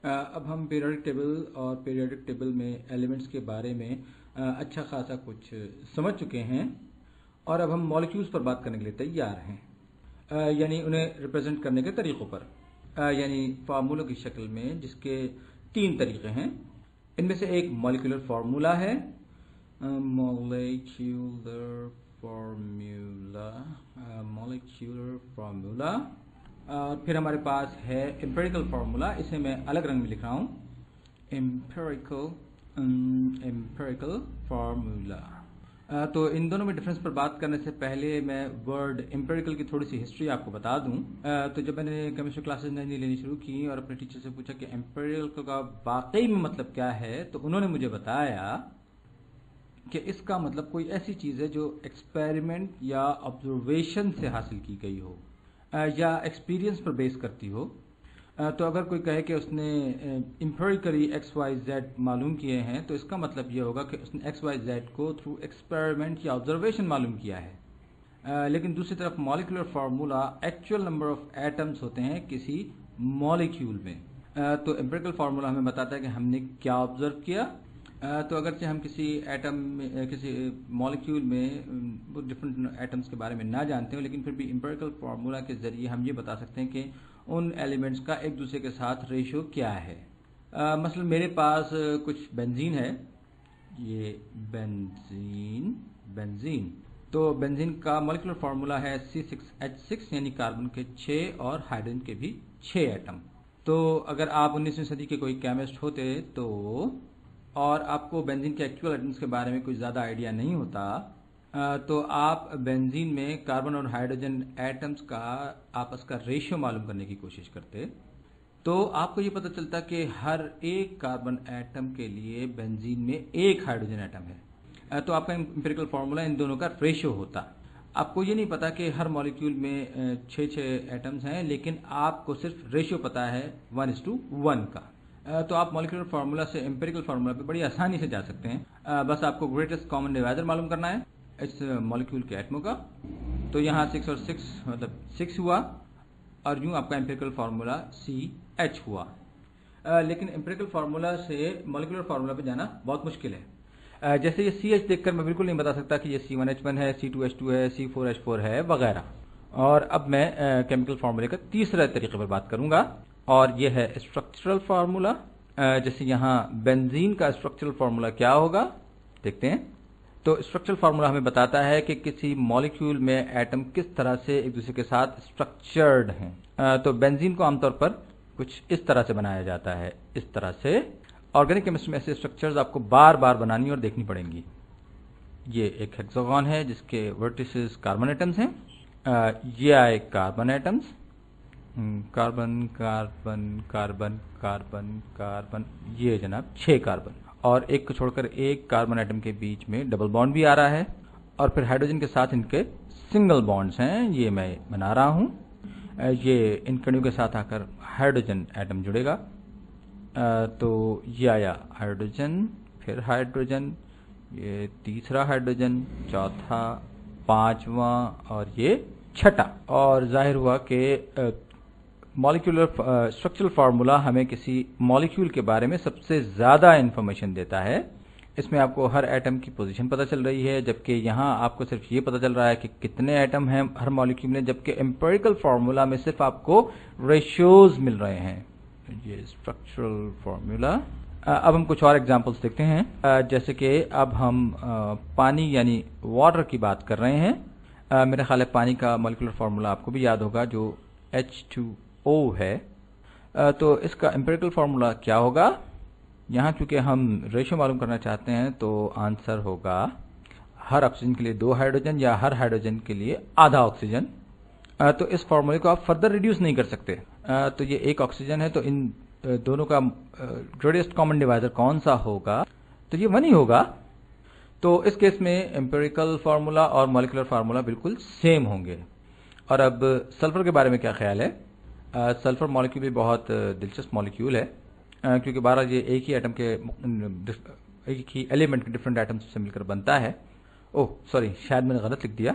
اب ہم periodic table اور پیریوڈک ٹیبل میں ایلیمنٹس کے بارے میں اچھا خاصا کچھ سمجھ چکے ہیں اور اب ہم مالیکیولز پر بات کرنے کے لیے تیار ہیں، یعنی انہیں ریپرزینٹ کرنے کے طریقوں پر، یعنی فارمولوں کی شکل میں، جس کے 3 طریقے ہیں۔ ان میں سے ایک مالیکولر فارمولا ہے، مالیکولر فارمولا، اور پھر ہمارے پاس ہے امپیریکل فارمولا، اسے میں الگ رنگ میں لکھ رہا ہوں، امپیریکل فارمولا۔ تو ان دونوں میں ڈفرنس پر بات کرنے سے پہلے میں ورڈ امپیریکل کی تھوڑی سی ہسٹری آپ کو بتا دوں۔ تو جب میں نے کیمسٹری کلاسز نئی لینی شروع کی اور اپنے ٹیچر سے پوچھا کہ امپیریکل کا واقعی میں مطلب کیا ہے، تو انہوں نے مجھے بتایا کہ اس کا مطلب کوئی ایسی چیز ہے جو ایکسپیریمنٹ یا آبزرویشن سے حاصل کی گئی ہو یا ایکسپیرینس پر بیس کرتی ہو۔ تو اگر کوئی کہے کہ اس نے امپیریکلی ایکس وائی زیڈ معلوم کیے ہیں، تو اس کا مطلب یہ ہوگا کہ اس نے ایکس وائی زیڈ کو تھرو ایکسپیریمنٹ یا آبزرویشن معلوم کیا ہے۔ لیکن دوسری طرف molecular formula actual number of atoms ہوتے ہیں کسی مالیکیول میں۔ تو امپیریکل فارمولا ہمیں بتاتا ہے کہ ہم نے کیا آبزرو کیا۔ تو اگرچہ ہم کسی ایٹم میں، کسی مالیکیول میں ڈفرنٹ ایٹمز کے بارے میں نہ جانتے ہوں، لیکن پھر بھی امپیریکل فارمولا کے ذریعے ہم یہ بتا سکتے ہیں کہ ان ایلیمنٹس کا ایک دوسرے کے ساتھ ریشو کیا ہے۔ مثلا میرے پاس کچھ بنزین ہے، یہ بنزین، تو بنزین کا مالیکولر فارمولا ہے C6H6، یعنی کاربن کے 6 اور ہائیڈروجن کے بھی 6 ایٹم۔ تو اگر آپ 19ویں صدی کے کوئی کیمسٹ ہوتے تو اور آپ کو بنزین کے ایکچوئل ایٹمز کے بارے میں کوئی زیادہ آئیڈیا نہیں ہوتا، تو آپ بنزین میں کاربن اور ہائیڈروجن ایٹمز کا آپس کا ریشو معلوم کرنے کی کوشش کرتے، تو آپ کو یہ پتہ چلتا کہ ہر ایک کاربن ایٹم کے لیے بنزین میں ایک ہائیڈروجن ایٹم ہے۔ تو آپ کا امپیریکل فارمولا ان دونوں کا ریشو ہوتا۔ آپ کو یہ نہیں پتا کہ ہر مالیکیول میں 6 ایٹمز ہیں، لیکن آپ کو صرف ریشو پتا ہے 1:1 کا۔ تو آپ مالیکولر فارمولا سے امپیریکل فارمولا پہ بڑی آسانی سے جا سکتے ہیں۔ بس آپ کو گریٹسٹ کامن ڈیوائزر معلوم کرنا ہے اس مالیکیول کے ایٹموں کا۔ تو یہاں 6 اور 6 مطلب 6 ہوا، اور یوں آپ کا امپیریکل فارمولا CH ہوا۔ لیکن امپیریکل فارمولا سے مالیکولر فارمولا پہ جانا بہت مشکل ہے۔ جیسے یہ CH دیکھ کر میں بالکل نہیں بتا سکتا کہ یہ C1H1 ہے، C2H2 ہے، C4H4 ہے وغیرہ۔ اور اب میں کیمیکل فارمولے کا تیسرے طریقے پر بات کروں گا، اور یہ ہے اسٹرکچرل فارمولا۔ جیسے یہاں بنزین کا اسٹرکچرل فارمولا کیا ہوگا دیکھتے ہیں۔ تو اسٹرکچرل فارمولا ہمیں بتاتا ہے کہ کسی مالیکیول میں ایٹم کس طرح سے ایک دوسرے کے ساتھ اسٹرکچرڈ ہیں۔ تو بنزین کو عام طور پر کچھ اس طرح سے بنایا جاتا ہے، اس طرح سے۔ آرگینک کیمسٹری میں ایسے اسٹرکچرز آپ کو بار بار بنانی اور دیکھنی پڑیں گی۔ یہ ایک ہیکساگون ہے جس کے ورٹیسز کاربن ایٹمز ہیں۔ یہ آئے carbon atoms, carbon carbon carbon carbon carbon, یہ جناب 6 کاربن، اور ایک کو چھوڑ کر ایک کاربن ایٹم کے بیچ میں ڈبل بانڈ بھی آ رہا ہے، اور پھر ہائیڈروجن کے ساتھ ان کے سنگل بانڈز ہیں، یہ میں بنا رہا ہوں۔ یہ ان کڑیوں کے ساتھ آ کر ہائیڈروجن ایٹم جڑے گا۔ تو یہ آیا ہائیڈروجن، پھر ہائیڈروجن، یہ تیسرا ہائیڈروجن، چوتھا، پانچواں، اور یہ چھٹا۔ اور ظاہر ہوا کہ مالیکولر اسٹرکچرل فارمولا ہمیں کسی مالیکیول کے بارے میں سب سے زیادہ انفارمیشن دیتا ہے۔ اس میں آپ کو ہر ایٹم کی پوزیشن پتہ چل رہی ہے، جبکہ یہاں آپ کو صرف یہ پتہ چل رہا ہے کہ کتنے ایٹم ہیں ہر مالیکیول میں، جبکہ امپیریکل فارمولا میں صرف آپ کو ریشیوز مل رہے ہیں۔ یہ اسٹرکچرل فارمولا۔ اب ہم کچھ اور ایگزامپلس دیکھتے ہیں۔ جیسے کہ اب ہم پانی یعنی واٹر کی بات کر رہے ہیں۔ میرا خیال ہے پانی کا مالیکولر فارمولا آپ کو بھی یاد ہوگا، جو H2O ہے۔ تو اس کا امپیریکل فارمولا کیا ہوگا؟ یہاں چونکہ ہم ریشو معلوم کرنا چاہتے ہیں، تو آنسر ہوگا ہر آکسیجن کے لیے 2 ہائیڈروجن یا ہر ہائیڈروجن کے لیے آدھا آکسیجن۔ تو اس فارمولے کو آپ فردر ریڈیوس نہیں کر سکتے۔ تو یہ ایک آکسیجن ہے، تو ان دونوں کا گریٹسٹ کامن ڈیوائزر کون سا ہوگا؟ تو یہ 1 ہی ہوگا۔ تو اس کیس میں امپیریکل فارمولا اور مالیکولر فارمولا بالکل سیم ہوں گے۔ اور اب سلفر کے بارے میں کیا خیال ہے؟ سلفر مالیکیول بھی بہت دلچسپ مالیکیول ہے، کیونکہ بہرحال یہ ایک ہی ایٹم کے، ایک ہی ایلیمنٹ کے ڈفرنٹ ایٹمز سے مل کر بنتا ہے۔ اوہ سوری، شاید میں نے غلط لکھ دیا،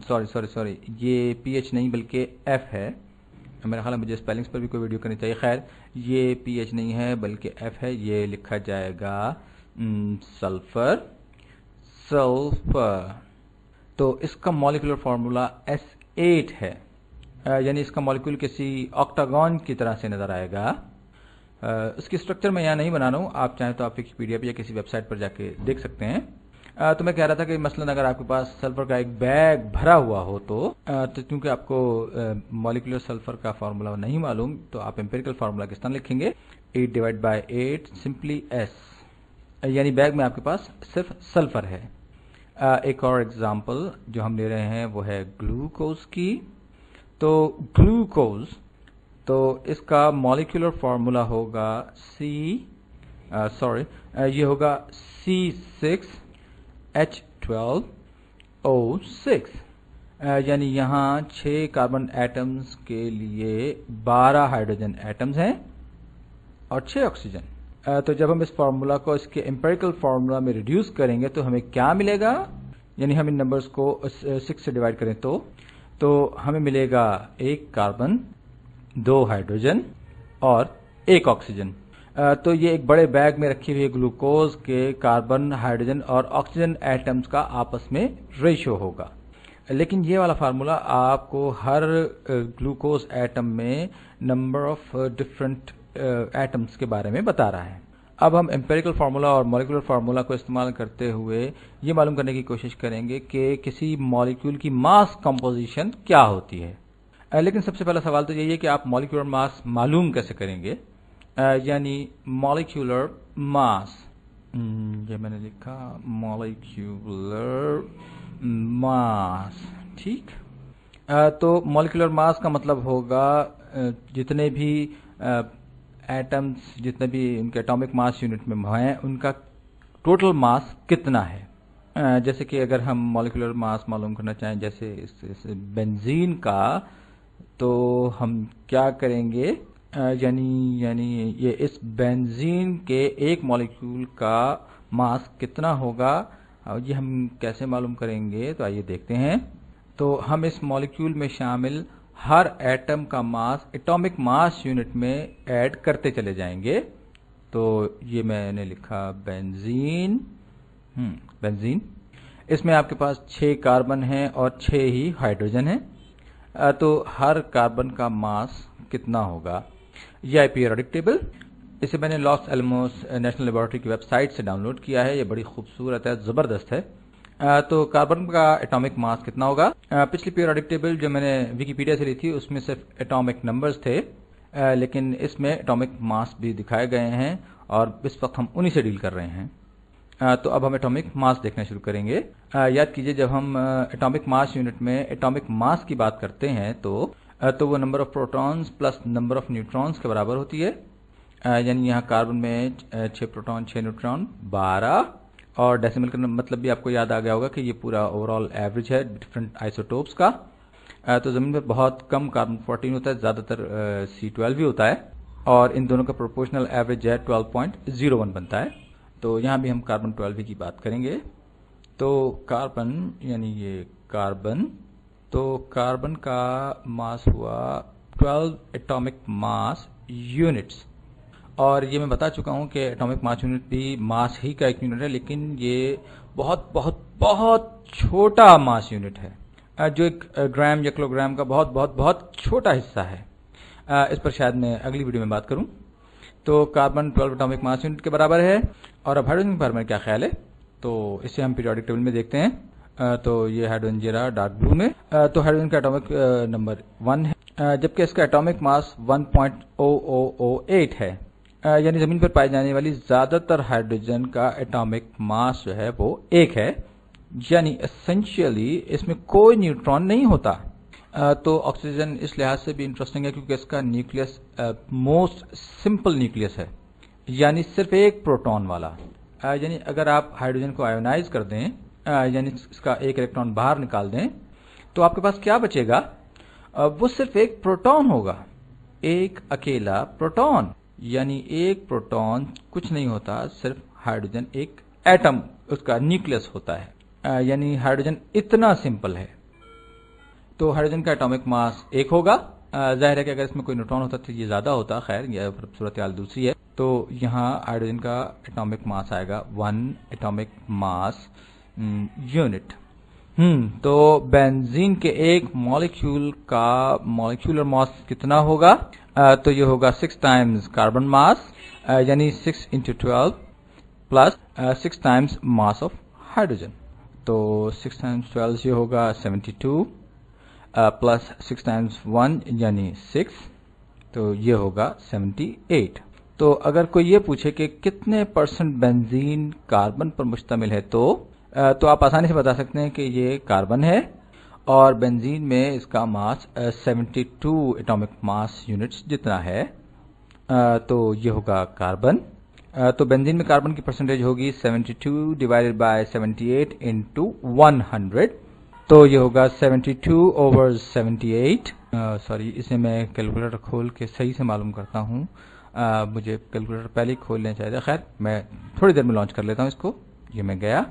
سوری، یہ پی ایچ نہیں بلکہ ایف ہے۔ میرا خیال ہے مجھے اسپیلنگس پر بھی کوئی ویڈیو کرنی چاہیے. خیر یہ پی ایچ نہیں ہے بلکہ ایف ہے. یہ لکھا جائے گا سلفر. تو اس کا مالیکولر فارمولا S8 ہے. یعنی اس کا مالیکول کسی آکٹاگون کی طرح سے نظر آئے گا. اس کی اسٹرکچر میں یہاں نہیں بنا رہا ہوں, آپ چاہیں تو آپ ویکیپیڈیا پہ یا کسی ویب سائٹ پر جا کے دیکھ سکتے ہیں. تو میں کہہ رہا تھا کہ مثلا اگر آپ کے پاس سلفر کا ایک بیگ بھرا ہوا ہو تو کیونکہ آپ کو مالیکولر سلفر کا فارمولا نہیں معلوم, تو آپ امپیریکل فارمولا کس طرح لکھیں گے؟ 8/8 سمپلی S. یعنی بیگ میں آپ کے پاس صرف سلفر ہے. ایک اور ایگزامپل جو ہم لے رہے ہیں وہ ہے گلوکوز کی. تو گلوکوز, تو اس کا مالیکولر فارمولا ہوگا یہ ہوگا C6H12O6. یعنی یہاں 6 کاربن ایٹمز کے لیے 12 ہائیڈروجن ایٹمز ہیں اور 6 آکسیجن. تو جب ہم اس فارمولا کو اس کے امپیریکل فارمولا میں ریڈیوس کریں گے تو ہمیں کیا ملے گا؟ یعنی ہم ان نمبرز کو 6 سے ڈیوائڈ کریں تو ہمیں ملے گا 1 کاربن, 2 ہائیڈروجن اور 1 آکسیجن. تو یہ ایک بڑے بیگ میں رکھی ہوئی گلوکوز کے کاربن, ہائیڈروجن اور آکسیجن ایٹمز کا آپس میں ریشو ہوگا. لیکن یہ والا فارمولا آپ کو ہر گلوکوز ایٹم میں نمبر آف ڈفرنٹ ایٹمز کے بارے میں بتا رہا ہے. اب ہم امپیریکل فارمولا اور مالیکولر فارمولا کو استعمال کرتے ہوئے یہ معلوم کرنے کی کوشش کریں گے کہ کسی مالیکول کی ماس کمپوزیشن کیا ہوتی ہے. لیکن سب سے پہلا سوال تو یہی ہے کہ آپ مالیکولر ماس معلوم کیسے کریں گے؟ یعنی مالیکولر ماس, یہ میں نے لکھا مالیکولر ماس, ٹھیک. تو مالیکولر ماس کا مطلب ہوگا جتنے بھی ایٹمز, جتنے بھی ان کے ایٹامک ماس یونٹ میں ہیں, ان کا ٹوٹل ماس کتنا ہے. جیسے کہ اگر ہم مالیکولر ماس معلوم کرنا چاہیں جیسے اس بنزین کا, تو ہم کیا کریں گے؟ یعنی یہ اس بنزین کے ایک مالیکول کا ماس کتنا ہوگا, یہ ہم کیسے معلوم کریں گے؟ تو آئیے دیکھتے ہیں. تو ہم اس مالیکول میں شامل ہر ایٹم کا ماس ایٹامک ماس یونٹ میں ایڈ کرتے چلے جائیں گے. تو یہ میں نے لکھا بنزین. اس میں آپ کے پاس 6 کاربن ہیں اور 6 ہی ہائیڈروجن ہیں. تو ہر کاربن کا ماس کتنا ہوگا؟ یہ پیریوڈک ٹیبل, اسے میں نے لاس ایلموس نیشنل لیبارٹری کی ویب سائٹ سے ڈاؤن لوڈ کیا ہے. یہ بڑی خوبصورت ہے, زبردست ہے. تو کاربن کا ایٹامک ماس کتنا ہوگا؟ پچھلی پیریوڈک ٹیبل جو میں نے ویکیپیڈیا سے لی تھی اس میں صرف ایٹامک نمبرز تھے, لیکن اس میں ایٹامک ماس بھی دکھائے گئے ہیں اور اس وقت ہم انہی سے ڈیل کر رہے ہیں. تو اب ہم ایٹامک ماس دیکھنا شروع کریں گے. یاد کیجئے جب ہم ایٹامک ماس یونٹ میں ایٹامک ماس کی بات کرتے ہیں تو وہ number of protons plus number of neutrons کے برابر ہوتی ہے. یعنی یہاں کاربن میں 6 پروٹون 6 نیوٹرون 12, اور ڈیسیمل کا مطلب بھی آپ کو یاد آ گیا ہوگا کہ یہ پورا اوور آل ایوریج ہے ڈفرنٹ آئسوٹوپس کا. تو زمین میں بہت کم کاربن 14 ہوتا ہے, زیادہ تر C12 بھی ہوتا ہے, اور ان دونوں کا پروپورشنل ایوریج ہے 12.01 بنتا ہے. تو یہاں بھی ہم کاربن 12 کی بات کریں گے. تو کاربن یعنی یہ کاربن, تو کاربن کا ماس ہوا 12 ایٹامک ماس یونٹس. اور یہ میں بتا چکا ہوں کہ ایٹامک ماس یونٹ بھی ماس ہی کا ایک یونٹ ہے, لیکن یہ بہت بہت بہت چھوٹا ماس یونٹ ہے, جو ایک گرام یا کلو گرام کا بہت بہت بہت چھوٹا حصہ ہے. اس پر شاید میں اگلی ویڈیو میں بات کروں. تو کاربن 12 ایٹامک ماس یونٹ کے برابر ہے. اور اب ہائیڈروجن کے بارے میں کیا خیال ہے؟ تو اسے ہم پیریوڈک ٹیبل میں دیکھتے ہیں. تو یہ ہائیڈروجن جی رہا ڈارک بلو میں. تو ہائیڈروجن کا ایٹامک نمبر 1 ہے, جبکہ اس کا ایٹامک ماس 1.0008 ہے. یعنی زمین پر پائی جانے والی زیادہ تر ہائیڈروجن کا ایٹامک ماس جو ہے وہ 1 ہے. یعنی اسینشیلی اس میں کوئی نیوٹرون نہیں ہوتا. تو آکسیجن اس لحاظ سے بھی انٹرسٹنگ ہے کیونکہ اس کا نیوکلیس موسٹ سمپل نیوکلیس ہے, یعنی صرف ایک پروٹون والا. یعنی اگر آپ ہائیڈروجن کو آئونائز کر دیں, یعنی اس کا ایک الیکٹران باہر نکال دیں, تو آپ کے پاس کیا بچے گا؟ وہ صرف ایک پروٹون ہوگا, ایک اکیلا پروٹون. یعنی ایک پروٹون کچھ نہیں ہوتا, صرف ہائیڈروجن ایک ایٹم اس کا نیوکلیس ہوتا ہے. یعنی ہائیڈروجن اتنا سمپل ہے. تو ہائیڈروجن کا ایٹامک ماس 1 ہوگا, ظاہر ہے کہ اگر اس میں کوئی نیوٹرون ہوتا تو یہ زیادہ ہوتا، خیر یہ صورتحال دوسری ہے. تو یہاں ہائیڈروجن کا ایٹامک ماس آئے گا 1 ایٹامک ماس یونٹ. تو بینزین کے ایک مالیکیول کا مالیکولر ماس کتنا ہوگا؟ تو یہ ہوگا 6 ٹائمز کاربن ماس، یعنی 6 × 12 plus 6 Times mass of hydrogen. تو 6 ٹائمز 12 یہ ہوگا 72 پلس 6 ٹائمز 1 یعنی 6، تو یہ ہوگا 78. تو اگر کوئی یہ پوچھے کہ کتنے % بنزین کاربن پر مشتمل ہے تو آپ آسانی سے بتا سکتے ہیں کہ یہ کاربن ہے اور بنزین میں اس کا ماس 72 ایٹامک ماس یونٹس جتنا ہے. تو یہ ہوگا کاربن. تو بنزین میں کاربن کی پرسنٹیج ہوگی 72 ڈیوائڈیڈ بائی 78 انٹو 100. تو یہ ہوگا 72/78. سوری، اسے میں کیلکولیٹر کھول کے صحیح سے معلوم کرتا ہوں. مجھے کیلکولیٹر پہلے ہی کھول لینا چاہیے. خیر میں تھوڑی دیر میں لانچ کر لیتا ہوں اس کو. یہ میں گیا،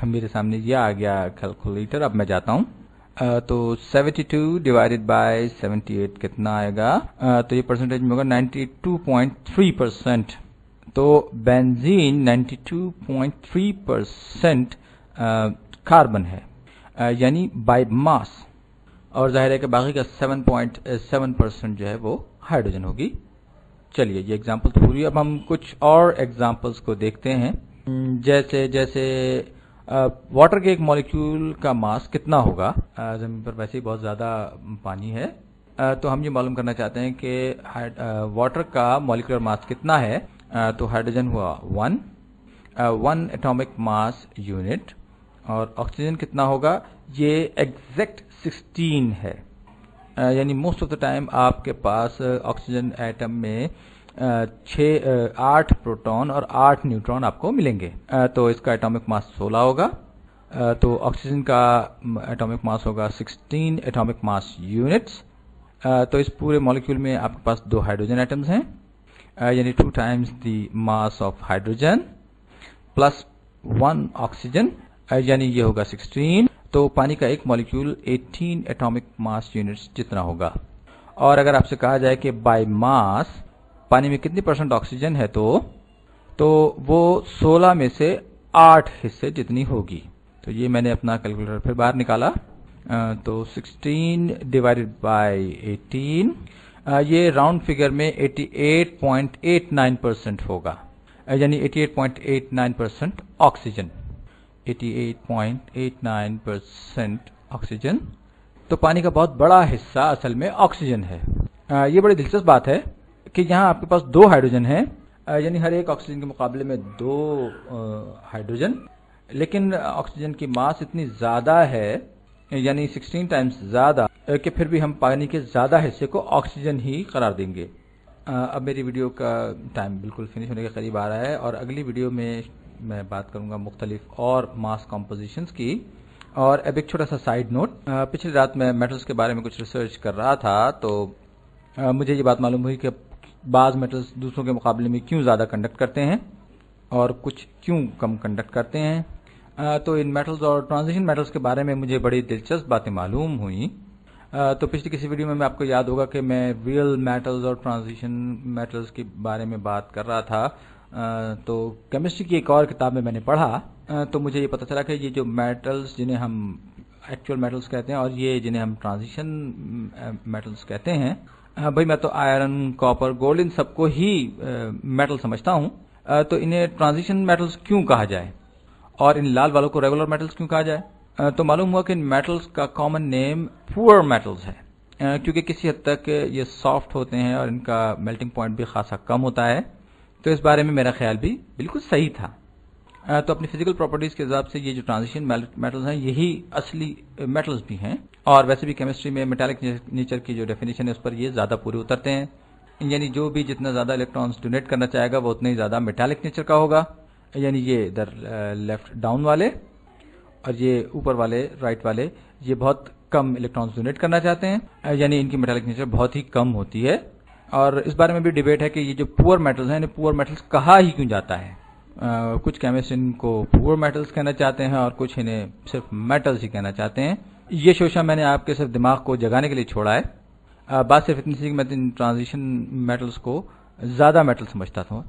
میرے سامنے یہ آ گیا کیلکولیٹر. اب میں جاتا ہوں. تو 72 ڈیوائڈیڈ بائی 78 کتنا آئے گا؟ تو یہ پرسنٹیج میں ہوگا 92.3%. تو بنزین 92.3% کاربن ہے، یعنی بائی ماس، اور ظاہر ہے کہ باقی کا 7.7% جو ہے وہ ہائیڈروجن ہوگی. چلیے یہ ایگزامپل تو پوری. اب ہم کچھ اور ایگزامپلس کو دیکھتے ہیں. جیسے واٹر کے ایک مالیکیول کا ماس کتنا ہوگا؟ زمین پر ویسے ہی بہت زیادہ پانی ہے، تو ہم یہ معلوم کرنا چاہتے ہیں کہ واٹر کا مالیکولر ماس کتنا ہے. تو ہائیڈروجن ہوا 1 ایٹامک ماس یونٹ، اور آکسیجن کتنا ہوگا؟ یہ ایگزیکٹ 16 ہے. یعنی موسٹ آف دا ٹائم آپ کے پاس آکسیجن ایٹم میں 8 پروٹون اور 8 نیوٹرون آپ کو ملیں گے. تو اس کا ایٹامک ماس 16 ہوگا. تو آکسیجن کا ایٹامک ماس ہوگا 16 ایٹامک ماس یونٹس. تو اس پورے مالیکیول میں آپ کے پاس 2 ہائیڈروجن ایٹمز ہیں، یعنی 2 Times the mass of hydrogen plus 1 oxygen, یعنی یہ ہوگا 16. تو پانی کا ایک مالیکیول 18 ایٹامک ماس یونٹس جتنا ہوگا. اور اگر آپ سے کہا جائے کہ بائی ماس پانی میں کتنی % آکسیجن ہے تو وہ 16 میں سے 8 حصے جتنی ہوگی. تو یہ میں نے اپنا کیلکولیٹر پھر باہر نکالا. تو 16 ڈیوائڈیڈ بائی 18، یہ راؤنڈ فگر میں 88.89% ہوگا، یعنی 88.89% آکسیجن. 88.89% آکسیجن. تو پانی کا بہت بڑا حصہ اصل میں آکسیجن ہے. یہ بڑی دلچسپ بات ہے کہ یہاں آپ کے پاس 2 ہائیڈروجن ہیں، یعنی ہر ایک آکسیجن کے مقابلے میں 2 ہائیڈروجن، لیکن آکسیجن کی ماس اتنی زیادہ ہے، یعنی 16 ٹائمز زیادہ، کہ پھر بھی ہم پانی کے زیادہ حصے کو آکسیجن ہی قرار دیں گے. اب میری ویڈیو کا ٹائم بالکل فنش ہونے کے قریب آ رہا ہے، اور اگلی ویڈیو میں بات کروں گا مختلف اور ماس کمپوزیشنز کی. اور اب ایک چھوٹا سا سائیڈ نوٹ، پچھلی رات میں میٹلز کے بارے میں کچھ ریسرچ کر رہا تھا، تو مجھے یہ بات معلوم ہوئی کہ بعض میٹلز دوسروں کے مقابلے میں کیوں زیادہ کنڈکٹ کرتے ہیں اور کچھ کیوں کم کنڈکٹ کرتے ہیں. تو ان میٹلز اور ٹرانزیشن میٹلز کے بارے میں مجھے بڑی دلچسپ باتیں معلوم ہوئیں. تو پچھلی کسی ویڈیو میں آپ کو یاد ہوگا کہ میں ریئل میٹلز اور ٹرانزیشن میٹلز کے بارے میں بات کر رہا تھا. تو کیمسٹری کی ایک اور کتاب میں نے پڑھا، تو مجھے یہ پتہ چلا کہ یہ جو میٹلز جنہیں ہم ایکچوئل میٹلز کہتے ہیں اور یہ جنہیں ہم ٹرانزیشن میٹلز کہتے ہیں، بھائی میں تو آئرن، کاپر، گولڈ ان سب کو ہی میٹل سمجھتا ہوں. تو انہیں ٹرانزیشن میٹلز کیوں کہا جائے اور ان لال والوں کو ریگولر میٹلز کیوں کہا جائے؟ تو معلوم ہوا کہ ان میٹلز کا کامن نیم پور میٹلز ہے، کیونکہ کسی حد تک یہ سافٹ ہوتے ہیں اور ان کا میلٹنگ پوائنٹ بھی خاصا کم ہوتا ہے. تو اس بارے میں میرا خیال بھی بالکل صحیح تھا. تو اپنی فزیکل پراپرٹیز کے حساب سے یہ جو ٹرانزیشن میٹلز ہیں یہی اصلی میٹلز بھی ہیں، اور ویسے بھی کیمسٹری میں میٹالک نیچر کی جو ڈیفینیشن ہے اس پر یہ زیادہ پورے اترتے ہیں. یعنی جو بھی جتنا زیادہ الیکٹرانز ڈونیٹ کرنا چاہے گا وہ اتنا ہی زیادہ میٹالک نیچر کا ہوگا، یعنی یہ ادھر لیفٹ ڈاؤن والے اور یہ اوپر والے رائٹ والے یہ بہت کم الیکٹرانز ڈونیٹ کرنا چاہتے ہیں، یعنی ان کی میٹالک نیچر بہت ہی کم ہوتی ہے. اور اس بارے میں بھی ڈیبیٹ ہے کہ یہ جو پور میٹلز ہیں انہیں پور میٹلز کہا ہی کیوں جاتا ہے. کچھ کیمسٹ ان کو پور میٹلز کہنا چاہتے ہیں اور کچھ انہیں صرف میٹلز ہی کہنا چاہتے ہیں. یہ شوشہ میں نے آپ کے صرف دماغ کو جگانے کے لیے چھوڑا ہے. بات صرف اتنی سی کہ میں ان ٹرانزیشن میٹلز کو زیادہ میٹل سمجھتا تھا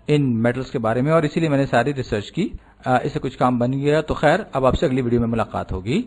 ان میٹلز کے بارے میں، اور اسی لیے میں نے ساری ریسرچ کی، اس سے کچھ کام بن گیا. تو خیر، اب آپ سے اگلی ویڈیو میں ملاقات ہوگی.